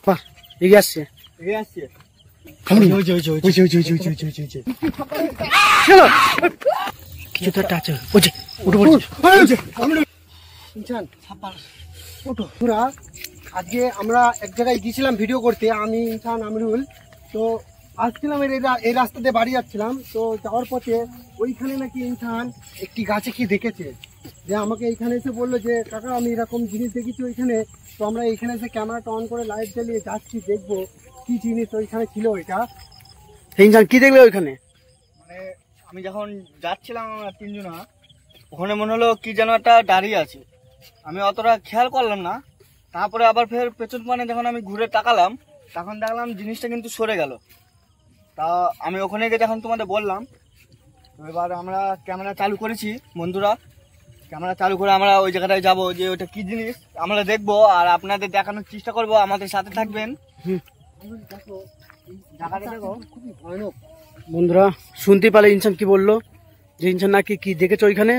বাহ এগিয়ে আসছে কিছু তো একটা আছে আজকে আমরা এক জায়গায় গিয়েছিলাম ভিডিও করতে, আমি ইনসান আমিরুল। তো আসছিলাম এই রাস্তাতে বাড়ি যাচ্ছিলাম, তো যাওয়ার পথে ওইখানে নাকি ইনসান একটি গাছে কি দেখেছে, যে আমাকে এইখানে এসে বললো যে কাকা আমি এরকম জিনিস দেখেছি ওইখানে। তো আমরা এইখানে এসে ক্যামেরাটা অন করে লাইট জ্বালিয়ে যাচ্ছি, দেখবো কি জিনিস ওইখানে ছিল। ওইটা ইনসান কি দেখলে ওইখানে? মানে আমি যখন যাচ্ছিলাম আমরা তিনজনা, ওখানে মনে হলো কি যেন একটা দাঁড়িয়ে আছে, আমি অতটা খেয়াল করলাম না। তারপরে আবার ফের পেছন পানে যখন আমি ঘুরে তাকালাম, তখন দেখলাম জিনিসটা কিন্তু সরে গেল। তা আমি ওখানে গিয়ে যখন তোমাদের বললাম, এবার আমরা ক্যামেরা চালু করেছি বন্ধুরা, ক্যামেরা চালু করে আমরা ওই জায়গাটায় যাবো, যে ওটা কি জিনিস আমরা দেখবো আর আপনাদের দেখানোর চেষ্টা করবো, আমাদের সাথে থাকবেন। খুবই ভয়ানক বন্ধুরা শুনতে পারলে ইনসান কি বললো, যে ইনসান নাকি কি দেখেছে ওইখানে।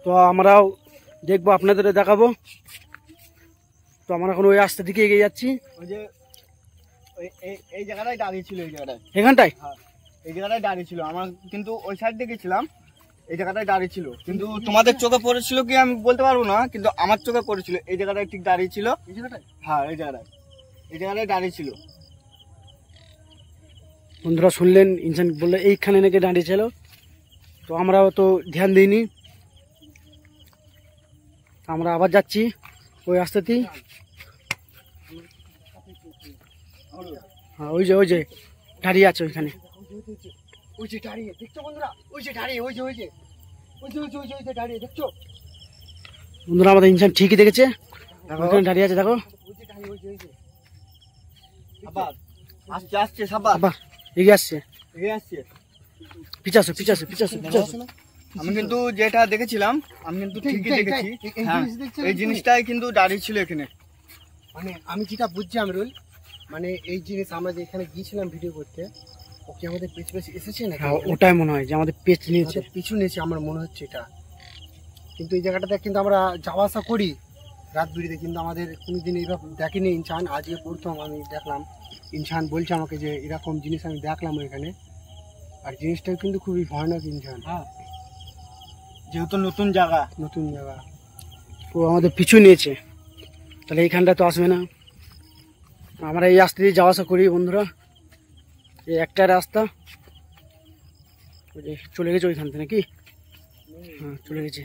তো আমরাও দেখবো, আপনাদের দেখাবো। তো আমরা এখন ওই রাস্তা দিকে এগিয়ে যাচ্ছি। ওই যে এই জায়গাটায় দাঁড়িয়ে ছিল, এই জায়গাটায়, এখানটায় এই জায়গাটায় দাঁড়িয়ে ছিল। আমরা কিন্তু ওই সাইড দিয়ে গেছিলাম, এই জায়গাটায় দাঁড়িয়ে ছিল, কিন্তু তোমাদের চোখে পড়েছিল কি আমি বলতে পারবো না, কিন্তু আমার চোখে পড়েছিল এই জায়গাটায় ঠিক দাঁড়িয়ে ছিল। এই জায়গাটায়, হ্যাঁ এই জায়গাটায় দাঁড়িয়ে ছিল। বন্ধুরা শুনলেন, ইনসান বললো এইখানে নাকি দাঁড়িয়েছিল। তো আমরাও তো ধ্যান দিইনি, আমরা আবার যাচ্ছি ওই রাস্তাতেই। হ্যাঁ ওই যে দাঁড়িয়ে আছে ওইখানে। ওই যে দাঁড়িয়ে দেখছো বন্ধুরা, ওই যে দাঁড়িয়ে, ওই যে দাঁড়িয়ে দেখছো বন্ধুরা, আমাদের ইনসান ঠিকই দেখেছে, ওইখানে দাঁড়িয়ে আছে। দেখো আবার আসছে সাবা, আবার এগিয়ে আসছে, এগিয়ে আসছে। পিছাসে। আমি কিন্তু যেটা দেখেছিলাম আমি কিন্তু ঠিকই দেখেছি। হ্যাঁ এই জিনিসটাই কিন্তু দাঁড়িয়ে ছিল এখানে। মানে আমি যেটা বুঝছি আমিরুল, মানে এই জিনিস আমরা যে এখানে গিয়েছিলাম ভিডিও করতে, ওকে আমাদের পেছু এসেছে না? হ্যাঁ ওটাই মনে হয় যে আমাদের পেছ নিয়েছে, পিছু নিয়েছে আমার মনে হচ্ছে এটা। কিন্তু এই জায়গাটাতে কিন্তু আমরা যাওয়া আসা করি রাত বিড়িতে, কিন্তু আমাদের কোনোদিন এইভাবে দেখেনি ইনসান। আজকে প্রথম আমি দেখলাম, ইনসান বলছে আমাকে যে এরকম জিনিস আমি দেখলাম এখানে। আর জিনিসটা কিন্তু খুবই ভয়ানক ইনসান। হ্যাঁ যেহেতু নতুন জায়গা, ও আমাদের পিছু নিয়েছে, তাহলে এইখানটা তো আসবে না। আমরা এই রাস্তা দিয়ে যাওয়া আসা করি বন্ধুরা, এই একটা রাস্তা। ওই যে চলে গেছে ওইখান থেকে নাকি? হ্যাঁ চলে গেছে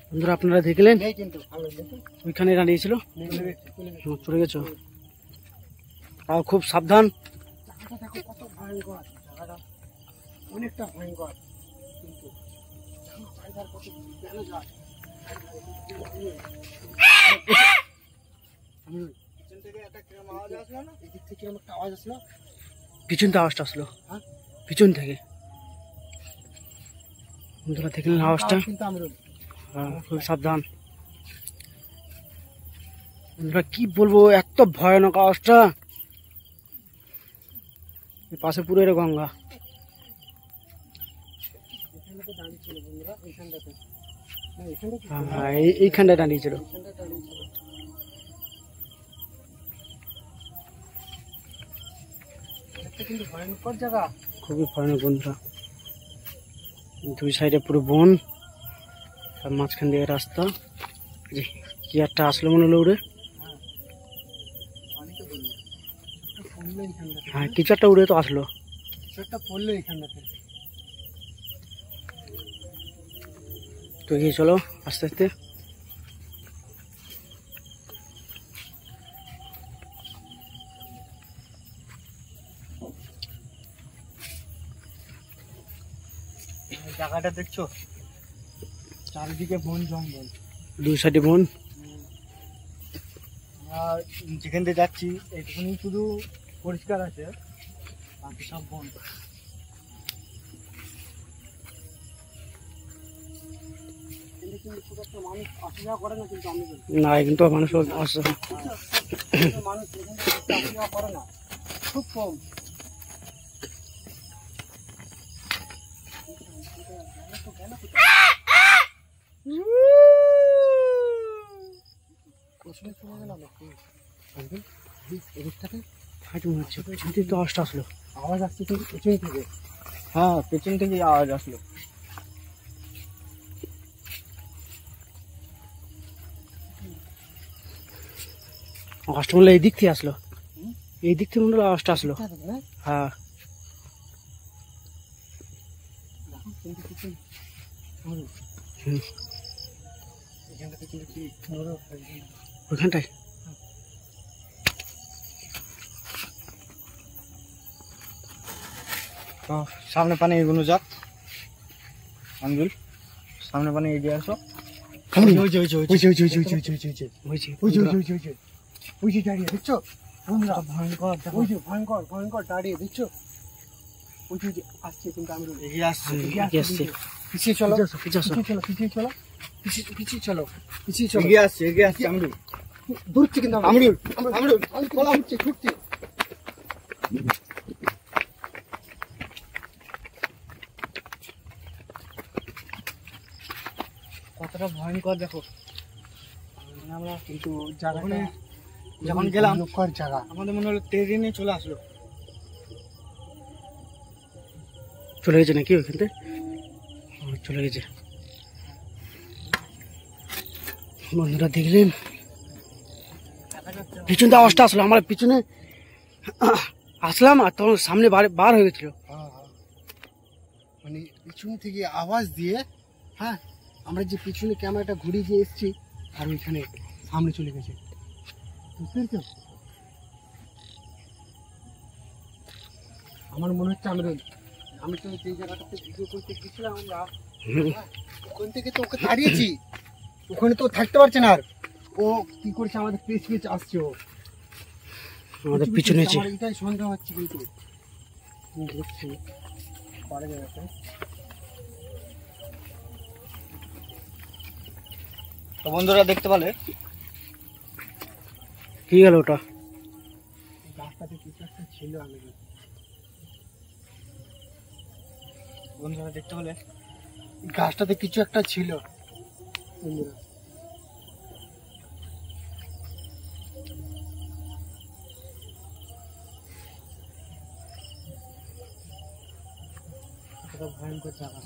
বন্ধুরা, আপনারা দেখলেন ওইখানে দাঁড়িয়েছিল, চলে গেছে। তাও খুব সাবধান। কত ভয়ঙ্কর জায়গাটা, অনেকটা ভয়ঙ্কর। কিন্তু পিছন থেকে আওয়াজটা আসলো, পিছন থেকে। বন্ধুরা দেখলেন আওয়াজটা, খুব সাবধান। বন্ধুরা কি বলবো, এত ভয়ানক আওয়াজটা। পাশে পুরো এর গঙ্গা। হ্যাঁ এইখানটায় দাঁড়িয়েছিল। কিন্তু ভয়ঙ্কর জায়গা, খুবই ভয়ানক বন্ধুরা। দুই সাইডে পুরো বন, আর মাঝখান দিয়ে রাস্তা। কি একটা আসলো মনে হলো উড়ে। হ্যাঁ কিছু একটা উড়ে তো আসলো, পড়লো এখানটাতে। তো এগিয়ে চলো আস্তে আস্তে। জায়গাটা দেখছো, চারিদিকে বন জঙ্গল, দুই সাইডে বন। আর যেখান থেকে যাচ্ছি এইটুকুনি শুধু পরিষ্কার আছে, বাকি সব বন। না কিন্তু মানুষ আসছে না, মানুষ করে না, খুব কম। পেছনে চলে গেলাম একটু আঙ্কেল, এদিকটাতে হাঁট মনে হচ্ছে পিছন থেকে তো আওয়াজটা আসলো। আওয়াজ আসছে কিন্তু পেছন থেকে। হ্যাঁ পেছন থেকে আওয়াজ আসলো। আওয়াজটা মনে হলো এই দিক থেকে আসলো, এই দিক থেকে মনে হলো আওয়াজটা আসলো। না হ্যাঁ দেখো কিন্তু কিছু হুম, এখানটাতে কিন্তু কি ওইখানটায় তো সামনে পানি এগুলো যাক আঙ্গুল, সামনে পানি এগিয়ে আসো। ওই যে দাঁড়িয়ে দেখছো বন্ধুরা, ভয়ঙ্কর ওই যে ভয়ঙ্কর দাঁড়িয়ে দেখছো, ওই যে আসছে কিন্তু আমি এগিয়ে আসছে। এগিয়ে আসছে। পিছিয়ে চলো পিছাসো। পিছিয়ে চলো পিছিয়ে চলো এগিয়ে আসছে আঙ্গুল। দূর থেকে কিন্তু আমরুল বলা হচ্ছে ছুটছে। কতটা ভয়ঙ্কর দেখো। আমরা কিন্তু জায়গাটা যখন গেলাম ভয়ঙ্কর জায়গা। আমাদের মনে হলো ট্রেনে চলে আসলো। চলে গেছে নাকি ওইখান থেকে? চলে গেছে। বন্ধুরা দেখলেন পিছন থেকে আওয়াজটা আসলো, আমরা পিছনে আসলাম আর তখন সামনে বার হয়ে গেছিল। মানে পিছন থেকে আওয়াজ দিয়ে, হ্যাঁ আমরা যে পিছনে ক্যামেরাটা ঘুরিয়ে দিয়ে এসছি আর ওইখানে সামনে চলে গেছে, বুঝতে পেরেছো? আমার মনে হচ্ছে আমি তো যে জায়গাটাতে ভিডিও করতে গেছিলাম আমরা, ওখান থেকে তো ওকে তাড়িয়েছি, ওখানে তো থাকতে পারছে না আর। ও কি করছে আমাদের পেছ আসছে, ও আমাদের পিছনে আছে। আমার এটাই সন্দেহ হচ্ছে কিন্তু দেখছি পরে যাবে। তো বন্ধুরা দেখতে পেলে কি গেল ওটা? রাস্তাতে কিছু একটা ছিল, আমি বন্ধুরা দেখতে পেলে গাছটাতে কিছু একটা ছিল বন্ধুরা। কতটা ভয়ঙ্কর জায়গা,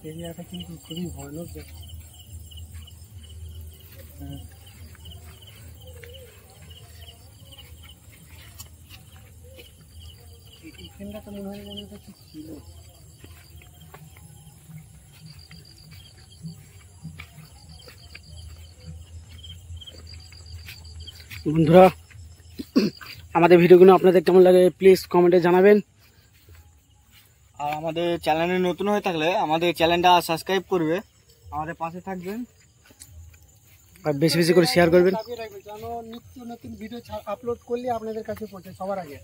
এরিয়াটা কিন্তু খুবই ভয়ানক জায়গা। এখানটা তো মনে হয় যেন কিছু ছিল। বন্ধুরা আমাদের ভিডিওগুলো আপনাদের কেমন লাগে প্লিজ কমেন্টে জানাবেন। আর আমাদের চ্যানেলে নতুন হয়ে থাকলে আমাদের চ্যানেলটা সাবস্ক্রাইব করবে, আমাদের পাশে থাকবেন আর বেশি বেশি করে শেয়ার করবেন। যেন নিত্য নতুন ভিডিও আপলোড করলে আপনাদের কাছে পৌঁছে সবার আগে।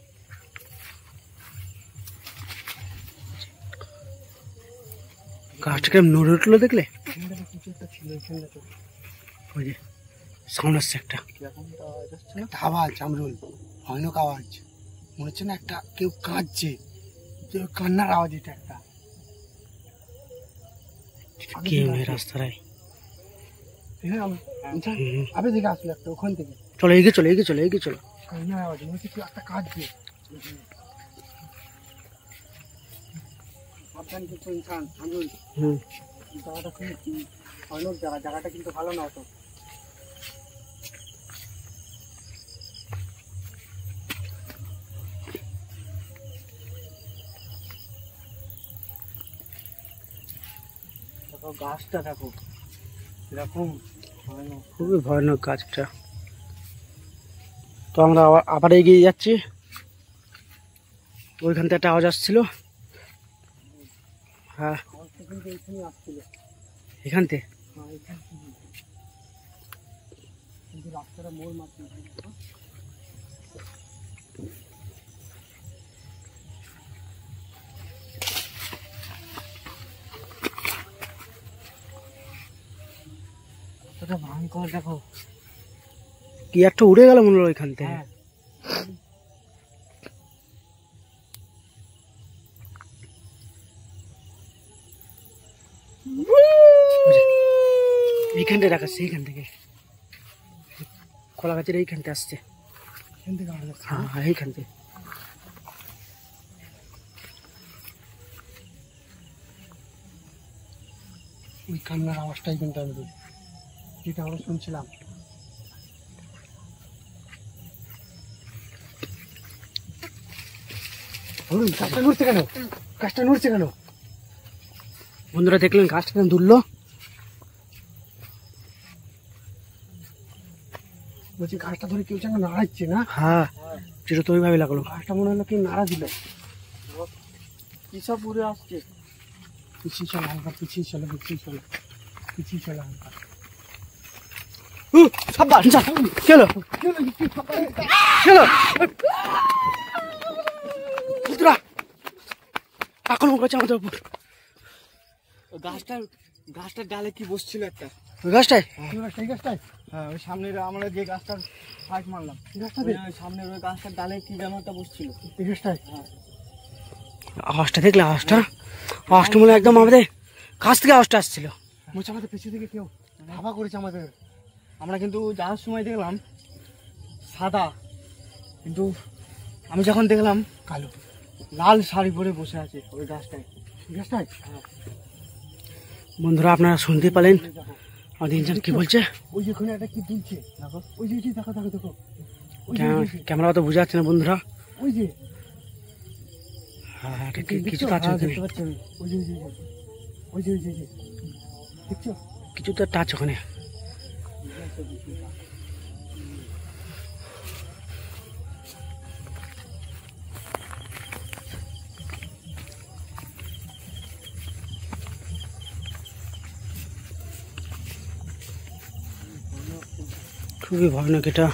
গাছটা কেমন নড়ে উঠলো দেখলে? এখানটাতে কিছু একটা ছিল, এখানটাতে ওই যে সাউন্ড আসছে একটা, কিরকমটা আওয়াজ আসছে না? একটা আওয়াজ আমরুল, ভয়ানক আওয়াজ, মনে হচ্ছে না একটা কেউ কাঁদছে, কেউ কান্নার আওয়াজ। এটা একটা কে মেয়ে রাস্তায়। আবে দিকে আসলো একটা ওখান থেকে চলো এগিয়ে চলো। কান্নার আওয়াজ, মনে হচ্ছে কেউ একটা কাঁদছে। সাবধান কিন্তু ইনসান আমরুল, জায়গাটা খুব ভয়ানক জায়গাটা কিন্তু ভালো না অত। গাছটা দেখো এরকম ভয়ানক। খুবই ভয়ানক গাছটা। তো আমরা আবার এগিয়ে যাচ্ছি। ওইখান থেকে একটা আওয়াজ আসছিল। হ্যাঁ আওয়াজটা কিন্তু এখানে আসছিল, এখান থেকে। হ্যাঁ এখান থেকে, কিন্তু রাস্তাটা মোড় মারছে। কতটা ভয়ঙ্কর দেখো। কি একটা উড়ে গেল মনে হলো ওইখান থেকে। হ্যাঁ এইখানটায় রাখাচ্ছে, এইখান থেকে। কলা গাছের এইখানতে আসছে। এখান থেকে আওয়াজ আসছে। হ্যাঁ এইখান থেকে। ওই কান্নার আওয়াজটাই কিন্তু আমি যেটা আমরা শুনছিলাম। বলুন গাছটা নড়ছে কেন? গাছটা নড়ছে কেন? বন্ধুরা দেখলেন গাছটা কেন দুললো? বলছি গাছটা ধরে কেউ যেন নাড়াচ্ছে না? হ্যাঁ যেটা তো ওইভাবে লাগলো। গাছটা মনে হলো কেউ নাড়া দিল। কি সব উড়ে আসছে। পিছিয়ে চলো হালকা, পিছিয়ে চলো, পিছিয়ে চলো, পিছিয়ে চলো হালকা। সাবধান যা। চলো চলো বন্ধুরা, আক্রমণ করছে আমাদের উপর। গাছটার ডালে কি বসছিল একটা। ওই গাছটায় এই গাছটায় হ্যাঁ ওই সামনের আমরা যে গাছটার ফাইট মারলাম, গাছটাতে ওই সামনের ওই গাছটার ডালে কি যেন একটা বসছিল। এই গাছটায় আওয়াজটা দেখলে? আওয়াজটা মনে হয় একদম আমাদের কাছ থেকে আওয়াজটা আসছিল। বলছে আমাদের পিছিয়ে থেকে কেউ ধাবা করেছে আমাদের। আমরা কিন্তু যাওয়ার সময় দেখলাম সাদা, কিন্তু আমি যখন দেখলাম কালো। লাল শাড়ি পরে বসে আছে ওই গাছটায়। এই গাছটায় বন্ধুরা আপনারা শুনতে পেলেন আমাদের ইনসান কি বলছে। ওই যে ওখানে একটা কি দুলছে, দেখো ওই যে দেখো দেখো দেখো ওই যে ক্যামেরা তো বোঝা যাচ্ছে না বন্ধুরা। ওই যে হ্যাঁ কিছু তো আছে ওখানে, দেখতে পাচ্ছি আমি। ওই যে ওই যে ওই যে দেখছো? কিছু তো একটা আছে ওখানে। খুবই ভয়ানক এটা।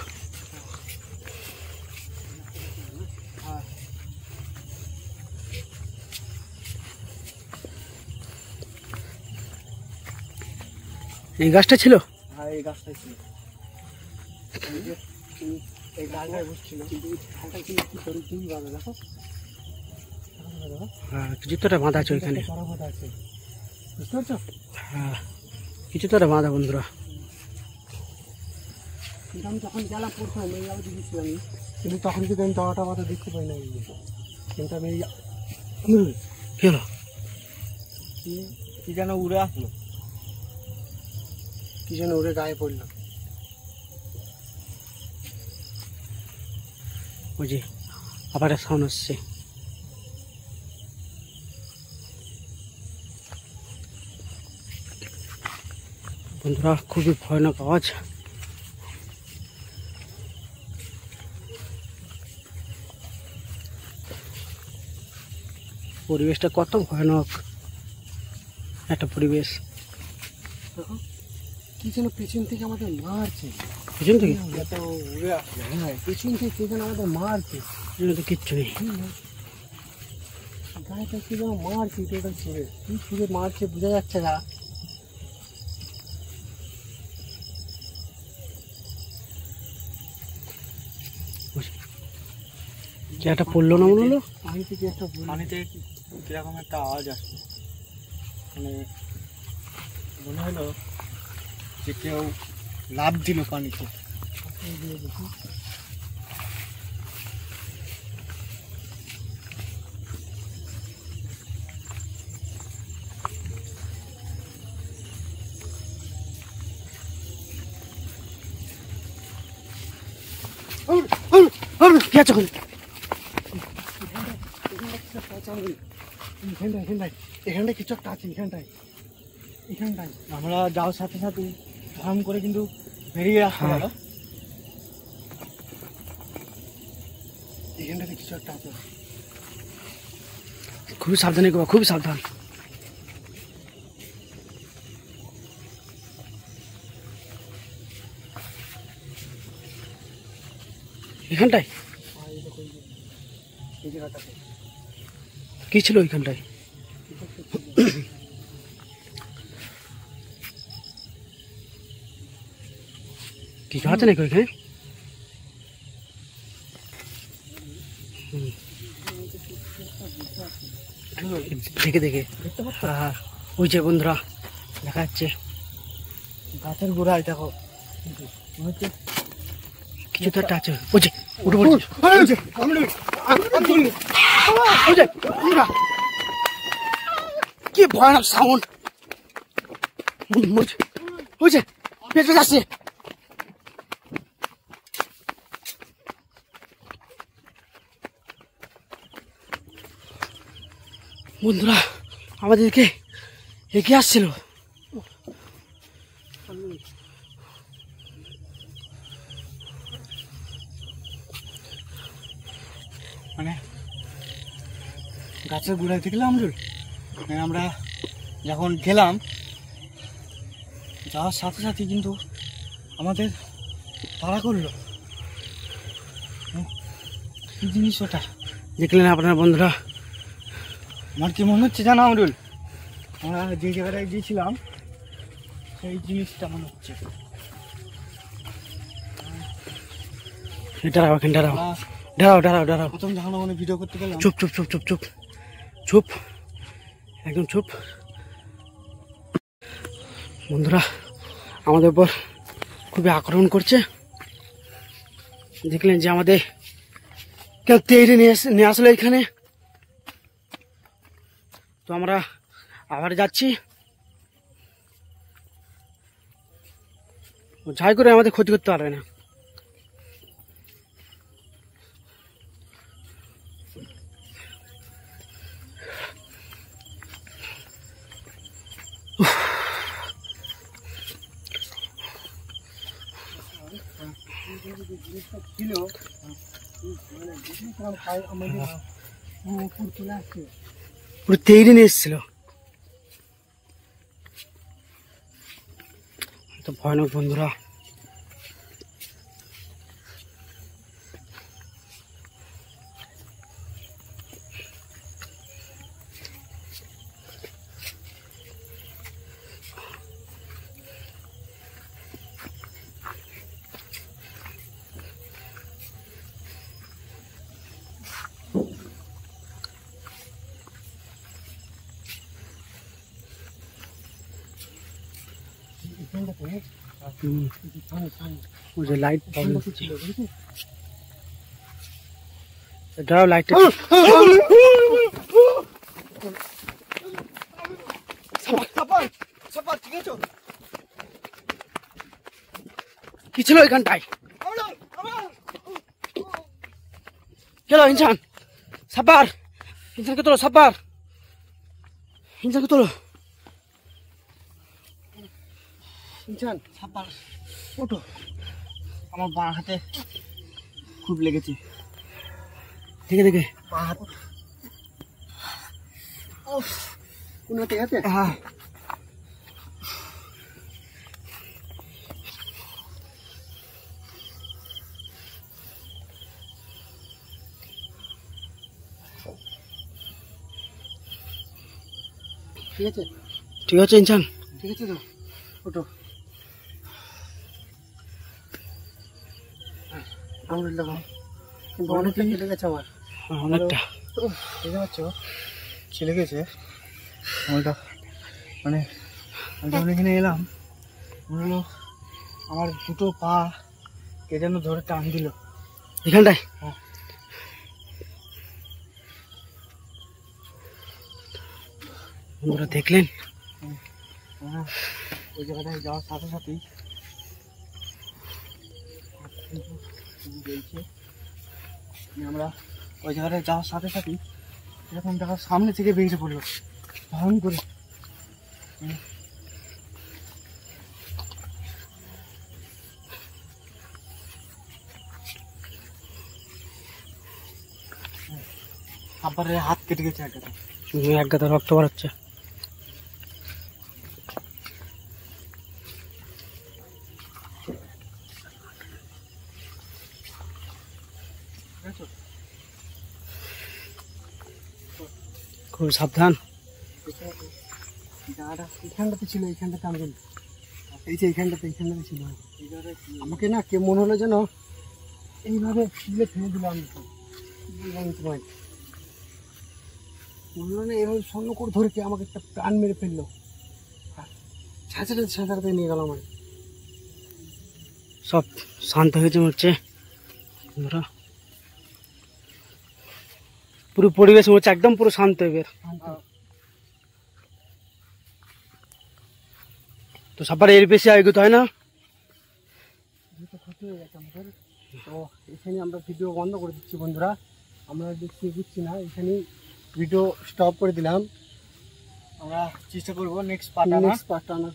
এই গাছটা ছিল? হ্যাঁ এই গাছটাই ছিল, এই গাছটায় বসছিল। হ্যাঁ কিছু তো একটা বাঁধা আছে ওইখানে। আছে বুঝতে পারছো? হ্যাঁ কিছু তো একটা বাঁধা বন্ধুরা। কিন্তু আমি যখন গেলাম প্রথম এই আলো দিয়েছিলাম, কিন্তু তখন কিন্তু আমি দড়াটা মাথা দেখতে পাই না। কিন্তু আমি কি হলো? কি যেন উড়ে আসলো, কি যেন উড়ে গায়ে পড়লাম। ওই যে আবার একটা সাউন্ড আসছে। বন্ধুরা খুবই ভয়ানক আওয়াজ। পরিবেশটা কত ভয়ানক একটা পরিবেশ। দেখো কি যেন পেছন থেকে আমাদের মারছে। বুঝলেন তো? এত উড়ে আসলো। হ্যাঁ পেছন থেকে কে যেন আমাদের মারছে। এখানে তো কিচ্ছু নেই। গায়েটা কি যেন মারছে, টোটাল ছুঁড়ে কি ছুঁড়ে মারছে বোঝা যাচ্ছে না। কি একটা পড়লো না মনে হলো? পানি থেকে একটা পানিতে কিরকম একটা আওয়াজ আসছে, মানে মনে হলো যে কেউ লাফ দিল পানিতে। কি আছে ওখানে? এখানটায় কিছু একটা আছে। এখানটায় আমরা যাওয়ার সাথে সাথে ধর্ম করে কিন্তু বেরিয়ে আসতে গেল। এখানটাতে কিছু একটা আছে। খুবই সাবধানে করবা, খুবই সাবধান। এখানটায় এই জায়গাটাতে কি ছিল? ওইখানটায় কিছু আছে নাকি ওইখানে? দেখে দেখে হ্যাঁ ওই যে বন্ধুরা দেখা যাচ্ছে গাছের গোড়ায় দেখো, মনে হচ্ছে কিছু তো একটা আছে। ওই যে উঠে পড়ছে, ওই যে বন্ধুরা, কি ভয়ানক সাউন্ড। ওই যে পেটে যাচ্ছে। বন্ধুরা আমাদেরকে এগিয়ে আসছিল। মানে গাছের গোড়ায় দেখলাম আমরুল, মানে আমরা যখন গেলাম যাওয়ার সাথে সাথে কিন্তু আমাদের তাড়া করলো। কি জিনিস ওটা দেখলেন আপনার বন্ধুরা? আমার কি মনে হচ্ছে জানো আমরুল, আমরা যে জায়গাটায় গিয়েছিলাম সেই জিনিসটা মনে হচ্ছে। দাঁড়াও এখানে, দাঁড়াও আমরা দাঁড়াও দাঁড়াও দাঁড়াও। প্রথম যখন ওখানে ভিডিও করতে গেলাম, চুপ চুপ চুপ চুপ চুপ চুপ, একদম চুপ। বন্ধুরা আমাদের উপর খুবই আক্রমণ করছে। দেখলেন যে আমাদের কেউ তেড়ে নিয়ে আসলো এখানে। তো আমরা আবার যাচ্ছি, যাই করে আমাদের ক্ষতি করতে পারবে না। ছিল মানে দেখলাম আমাদের উপর চলে আসছে। পুরো তেড়ে নিয়ে এসেছিল। তো ভয়ানক বন্ধুরা। ওই যে লাইট দাঁড়াও, লাইটটা কি ছিল ওইখানটায়? চলো ইনসান, সাব্বার, ইনসানকে তোলো, সাব্বার, ইনসানকে তোলো। ইনসান সাপার ওঠো, আমার বাঁ হাতে খুব লেগেছে। দেখে দেখে পা হাত কোন হাতে হাতে? হ্যাঁ ঠিক আছে, ঠিক আছে ইনসান, ঠিক আছে তো ওটো। আমরুল দেখো কিন্তু অনেকটা কেটে গেছে আমার। অনেকটা। বুঝতে পারছো ছেলে গেছে আমারটা, মানে আমি যখন এখানে এলাম মনে হলো আমার দুটো পা কে যেন ধরে টান দিল এখানটায়। হ্যাঁ। বন্ধুরা দেখলেন আমরা ওই জায়গাটায় যাওয়ার সাথে সাথেই বলছে আমরা ওই জায়গাটায় যাওয়ার সাথে সাথেই এরকম দেখার সামনে থেকে বেরিয়ে পড়লো ভয়ঙ্কর করে। আবার হাত কেটে গেছে একটা, এক গাদা রক্ত বাড়াচ্ছে। খুব সাবধান। জায়গাটা এখানটাতে ছিল, এইখানটাতে আমি এই যে এইখানটাতে ছিল। আমাকে না কে মনে হলো যেন এইভাবে ফেলে ফেলে দিল। আমি তোমায় মনে হলো না এভাবে স্বর্ণ করে ধরে কে আমাকে একটা প্রাণ মেরে ফেললো, ছাঁচাতে ছাঁচাতে নিয়ে গেল আমার। সব শান্ত হয়েছে মনে হচ্ছে। বন্ধুরা পুরো পরিবেশ হচ্ছে একদম পুরো শান্ত এবার। তো সবার এর বেশি এগোতে হয় না। যেহেতু ক্ষতি হয়ে গেছে আমাদের, তো এখানে আমরা ভিডিও বন্ধ করে দিচ্ছি বন্ধুরা। আমরা বেশি এগোচ্ছি না, এখানেই ভিডিও স্টপ করে দিলাম। আমরা চেষ্টা করবো নেক্সট পার্ট আনার। নেক্সট পার্ট আনার।